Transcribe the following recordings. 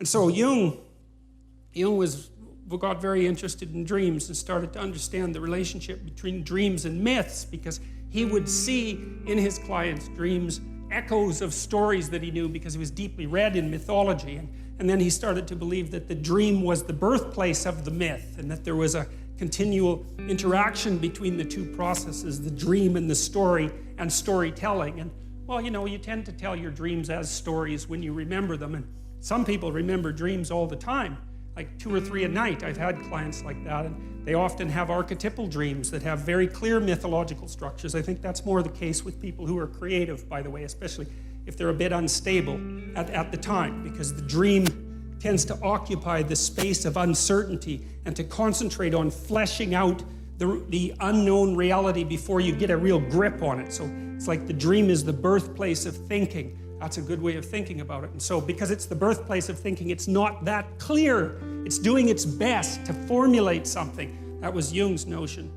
And so Jung got very interested in dreams and started to understand the relationship between dreams and myths, because he would see in his clients' dreams echoes of stories that he knew because he was deeply read in mythology. And then he started to believe that the dream was the birthplace of the myth, and that there was a continual interaction between the two processes, the dream and the story, and storytelling. And well, you tend to tell your dreams as stories when you remember them. And some people remember dreams all the time, like 2 or 3 a night. I've had clients like that, and they often have archetypal dreams that have very clear mythological structures. I think that's more the case with people who are creative, by the way, especially if they're a bit unstable at the time, because the dream tends to occupy the space of uncertainty and to concentrate on fleshing out the unknown reality before you get a real grip on it. So it's like the dream is the birthplace of thinking. That's a good way of thinking about it. And so because it's the birthplace of thinking, it's not that clear. It's doing its best to formulate something. That was Jung's notion,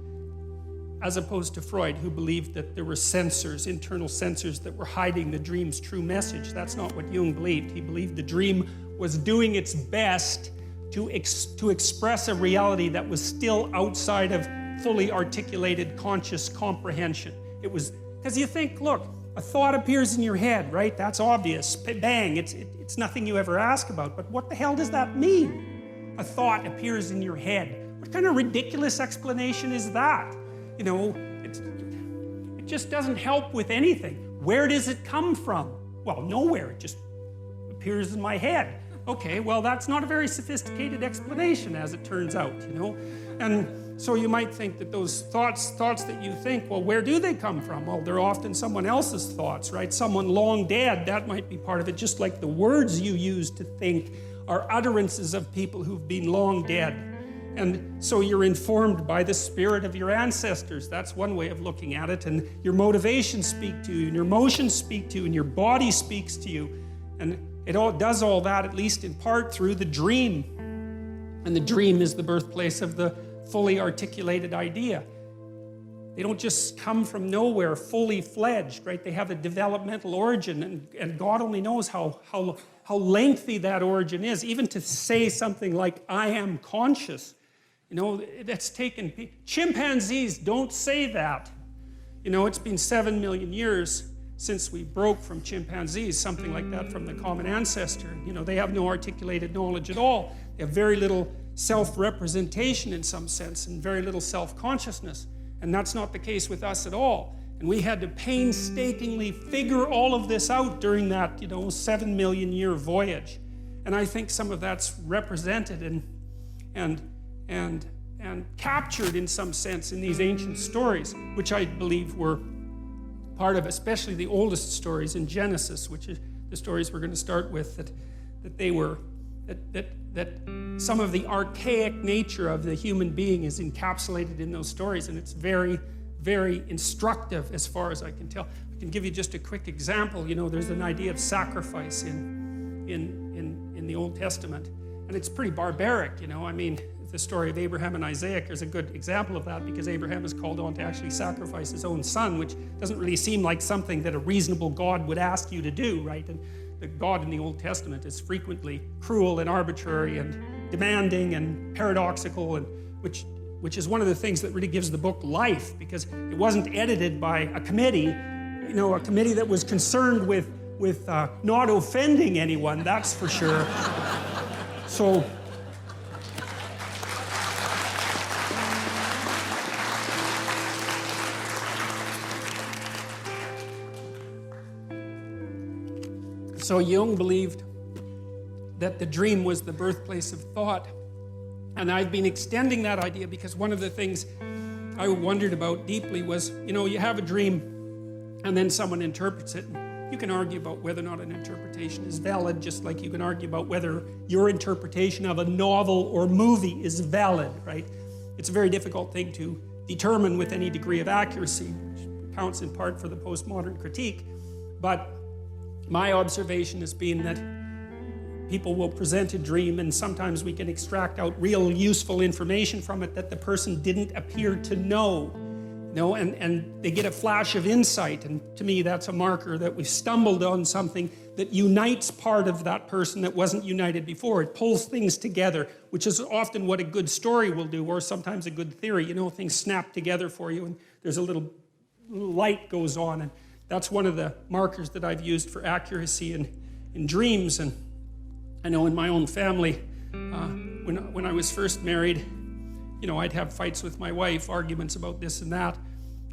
as opposed to Freud, who believed that there were sensors, internal sensors, that were hiding the dream's true message. That's not what Jung believed. He believed the dream was doing its best to express a reality that was still outside of fully articulated conscious comprehension. It was, because you think, look, a thought appears in your head, right? That's obvious. Bang, it's nothing you ever ask about. But what the hell does that mean? A thought appears in your head. What kind of ridiculous explanation is that? It just doesn't help with anything. Where does it come from? Well, nowhere. It just appears in my head. Okay, well, that's not a very sophisticated explanation, as it turns out, And so you might think that those thoughts that you think, well, where do they come from? Well, they're often someone else's thoughts, right? Someone long dead, that might be part of it. Just like the words you use to think are utterances of people who've been long dead. And so you're informed by the spirit of your ancestors. That's one way of looking at it. And your motivations speak to you, and your emotions speak to you, and your body speaks to you. And it all does all that, at least in part, through the dream. And the dream is the birthplace of the fully articulated idea. They don't just come from nowhere fully fledged, right? They have a developmental origin, and God only knows how lengthy that origin is. Even to say something like, I am conscious, that's taken... Chimpanzees don't say that. It's been 7 million years since we broke from chimpanzees, something like that from the common ancestor. They have no articulated knowledge at all. They have very little self-representation in some sense, and very little self-consciousness. And that's not the case with us at all. And we had to painstakingly figure all of this out during that, 7 million year voyage. And I think some of that's represented and captured in some sense in these ancient stories, which I believe were part of, especially the oldest stories in Genesis, which is the stories we're going to start with, that some of the archaic nature of the human being is encapsulated in those stories, and it's very, very instructive as far as I can tell. I can give you just a quick example. There's an idea of sacrifice in the Old Testament, and it's pretty barbaric. The story of Abraham and Isaac is a good example of that, because Abraham is called on to actually sacrifice his own son, which doesn't really seem like something that a reasonable God would ask you to do, right? And the God in the Old Testament is frequently cruel and arbitrary and demanding and paradoxical, and which is one of the things that really gives the book life, because it wasn't edited by a committee, a committee that was concerned with not offending anyone, that's for sure. So Jung believed that the dream was the birthplace of thought. And I've been extending that idea because one of the things I wondered about deeply was, you have a dream and then someone interprets it. And you can argue about whether or not an interpretation is valid, just like you can argue about whether your interpretation of a novel or movie is valid, right? It's a very difficult thing to determine with any degree of accuracy, which accounts in part for the postmodern critique. But my observation has been that people will present a dream, and sometimes we can extract out real useful information from it that the person didn't appear to know. No, and they get a flash of insight, and to me that's a marker that we've stumbled on something that unites part of that person that wasn't united before. It pulls things together, which is often what a good story will do, or sometimes a good theory. You know, things snap together for you, and there's a little light goes on, and that's one of the markers that I've used for accuracy in dreams. And I know in my own family, when I was first married, you know, I'd have fights with my wife, arguments about this and that,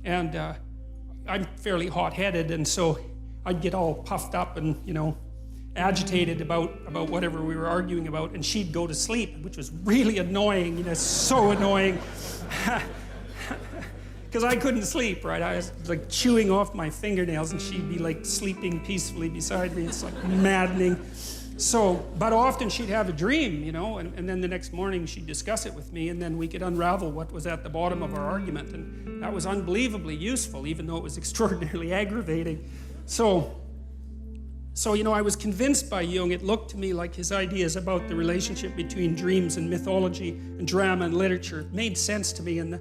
and I'm fairly hot-headed, and so I'd get all puffed up and, you know, agitated about whatever we were arguing about, and she'd go to sleep, which was really annoying, you know, so annoying, because I couldn't sleep, right? I was like chewing off my fingernails, and she'd be like sleeping peacefully beside me. It's like maddening. So, but often she'd have a dream, you know, and then the next morning she'd discuss it with me, and then we could unravel what was at the bottom of our argument, and that was unbelievably useful, even though it was extraordinarily aggravating. So you know, I was convinced by Jung. It looked to me like his ideas about the relationship between dreams and mythology and drama and literature made sense to me, and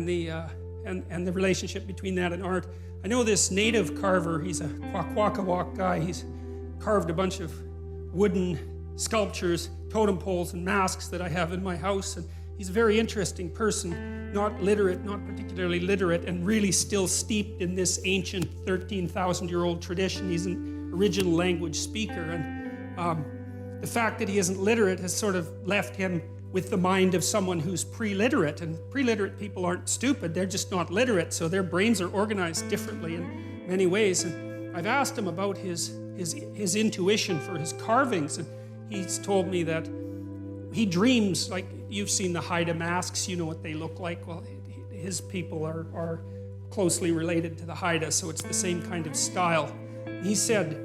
the relationship between that and art. I know this native carver, he's a Kwakwaka'wakw guy. He's carved a bunch of wooden sculptures, totem poles, and masks that I have in my house. And he's a very interesting person, not literate, not particularly literate, and really still steeped in this ancient 13,000-year-old tradition. He's an original language speaker. And the fact that he isn't literate has sort of left him with the mind of someone who's pre-literate. And pre-literate people aren't stupid, they're just not literate, so their brains are organized differently in many ways. And I've asked him about his intuition for his carvings, and he's told me that he dreams, like you've seen the Haida masks, you know what they look like. Well, his people are closely related to the Haida, so it's the same kind of style. He said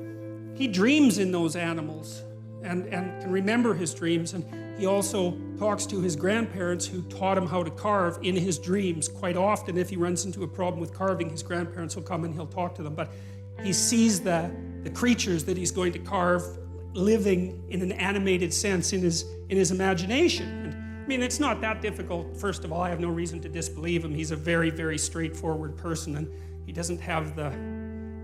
he dreams in those animals and can remember his dreams, and he also talks to his grandparents who taught him how to carve in his dreams. Quite often, if he runs into a problem with carving, his grandparents will come and he'll talk to them, but he sees the creatures that he's going to carve living in an animated sense in his imagination. And I mean, it's not that difficult. First of all, I have no reason to disbelieve him. He's a very, very straightforward person, and he doesn't have the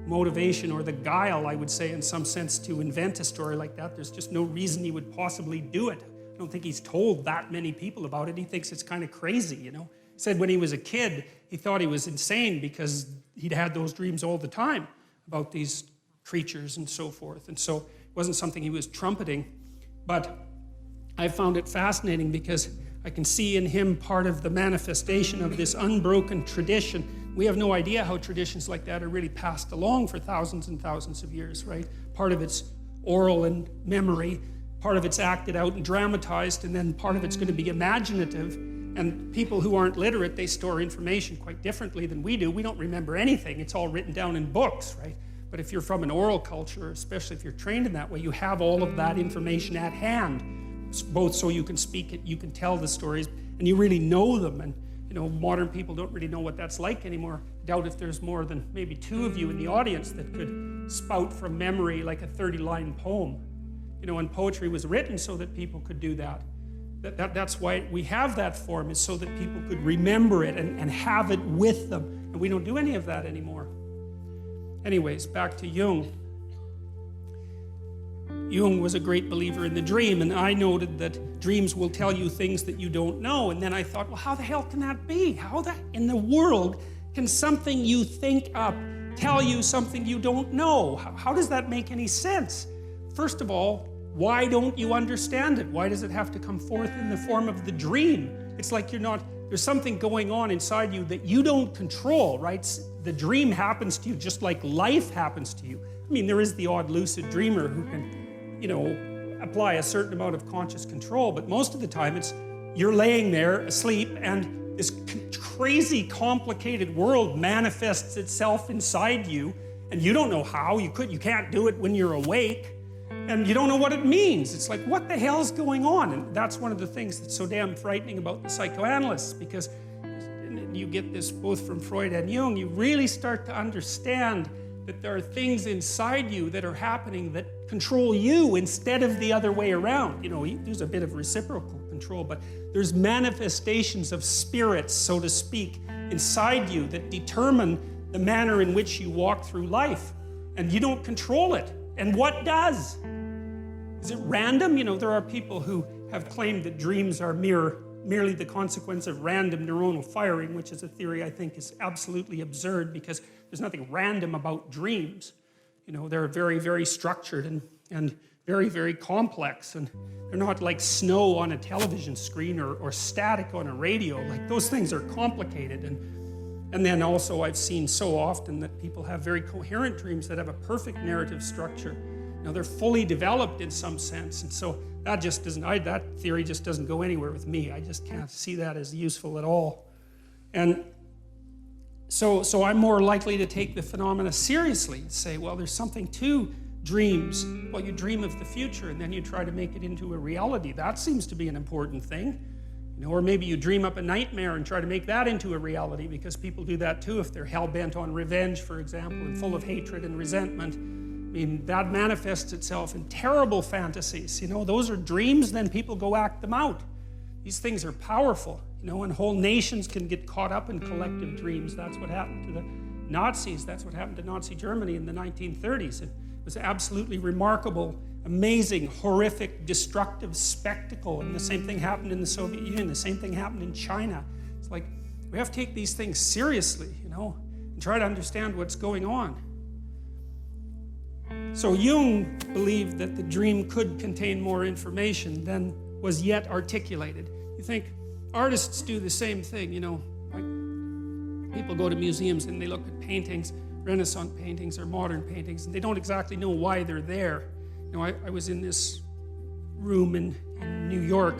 motivation or the guile, I would say, in some sense, to invent a story like that. There's just no reason he would possibly do it. I don't think he's told that many people about it. He thinks it's kind of crazy, you know. He said when he was a kid, he thought he was insane because he'd had those dreams all the time about these creatures and so forth. And so it wasn't something he was trumpeting. But I found it fascinating because I can see in him part of the manifestation of this unbroken tradition. We have no idea how traditions like that are really passed along for thousands and thousands of years, right? Part of it's oral and memory, part of it's acted out and dramatized, and then part of it's going to be imaginative. And people who aren't literate, they store information quite differently than we do. We don't remember anything. It's all written down in books, right? But if you're from an oral culture, especially if you're trained in that way, you have all of that information at hand, both so you can speak it, you can tell the stories, and you really know them. And you know, modern people don't really know what that's like anymore. I doubt if there's more than maybe 2 of you in the audience that could spout from memory like a 30-line poem. You know, and poetry was written so that people could do that. That's why we have that form, is so that people could remember it and have it with them. And we don't do any of that anymore. Anyways, back to Jung. Jung was a great believer in the dream, and I noted that dreams will tell you things that you don't know. And then I thought, well, how the hell can that be? How in the world can something you think up tell you something you don't know? How does that make any sense? First of all, why don't you understand it? Why does it have to come forth in the form of the dream? It's like there's something going on inside you that you don't control, right? The dream happens to you just like life happens to you. I mean, there is the odd lucid dreamer who can, you know, apply a certain amount of conscious control, but most of the time you're laying there asleep and this crazy complicated world manifests itself inside you, and you don't know how. You can't do it when you're awake. And you don't know what it means. It's like, what the hell's going on? And that's one of the things that's so damn frightening about the psychoanalysts, because you get this both from Freud and Jung. You really start to understand that there are things inside you that are happening that control you instead of the other way around. You know, there's a bit of reciprocal control, but there's manifestations of spirits, so to speak, inside you that determine the manner in which you walk through life. And you don't control it. And what does? Is it random? You know, there are people who have claimed that dreams are merely the consequence of random neuronal firing, which is a theory I think is absolutely absurd because there's nothing random about dreams. You know, they're very, very structured and very, very complex, and they're not like snow on a television screen or static on a radio. Like, those things are complicated. And then also I've seen so often that people have very coherent dreams that have a perfect narrative structure. Now, they're fully developed in some sense, and so that just doesn't, that theory just doesn't go anywhere with me. I just can't see that as useful at all. And so I'm more likely to take the phenomena seriously and say, well, there's something to dreams. Well, you dream of the future and then you try to make it into a reality. That seems to be an important thing. You know, or maybe you dream up a nightmare and try to make that into a reality, because people do that too if they're hell-bent on revenge, for example, and full of hatred and resentment. I mean, that manifests itself in terrible fantasies. You know, those are dreams, then people go act them out. These things are powerful, you know, and whole nations can get caught up in collective dreams. That's what happened to the Nazis. That's what happened to Nazi Germany in the 1930s. It was an absolutely remarkable, amazing, horrific, destructive spectacle. And the same thing happened in the Soviet Union. The same thing happened in China. It's like, we have to take these things seriously, you know, and try to understand what's going on. So Jung believed that the dream could contain more information than was yet articulated. You think artists do the same thing, you know, like people go to museums and they look at paintings, Renaissance paintings or modern paintings, and they don't exactly know why they're there. You know, I was in this room in New York,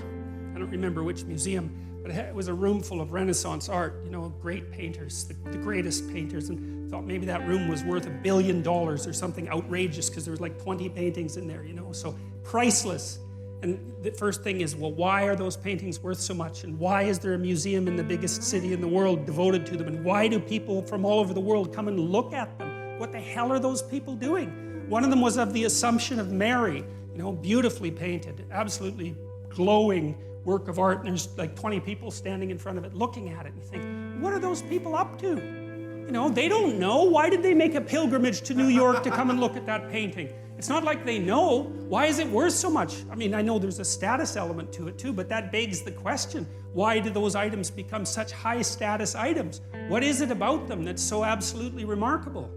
I don't remember which museum, but it was a room full of Renaissance art, you know, great painters, the greatest painters, and I thought maybe that room was worth $1 billion or something outrageous because there was like 20 paintings in there, you know, so priceless. And the first thing is, well, why are those paintings worth so much? And why is there a museum in the biggest city in the world devoted to them? And why do people from all over the world come and look at them? What the hell are those people doing? One of them was of the Assumption of Mary, you know, beautifully painted, absolutely glowing work of art, and there's like 20 people standing in front of it looking at it. And you think, what are those people up to? You know, they don't know. Why did they make a pilgrimage to New York to come and look at that painting? It's not like they know. Why is it worth so much? I mean, I know there's a status element to it too, but that begs the question, why do those items become such high status items? What is it about them that's so absolutely remarkable?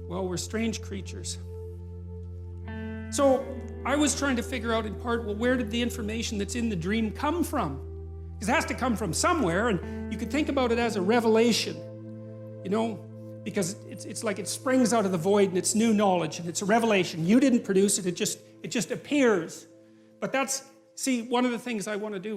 Well, we're strange creatures. So I was trying to figure out in part, well, where did the information that's in the dream come from? Because it has to come from somewhere, and you could think about it as a revelation, you know, because it's like it springs out of the void and it's new knowledge and it's a revelation. You didn't produce it, it just appears. But that's, see, one of the things I want to do with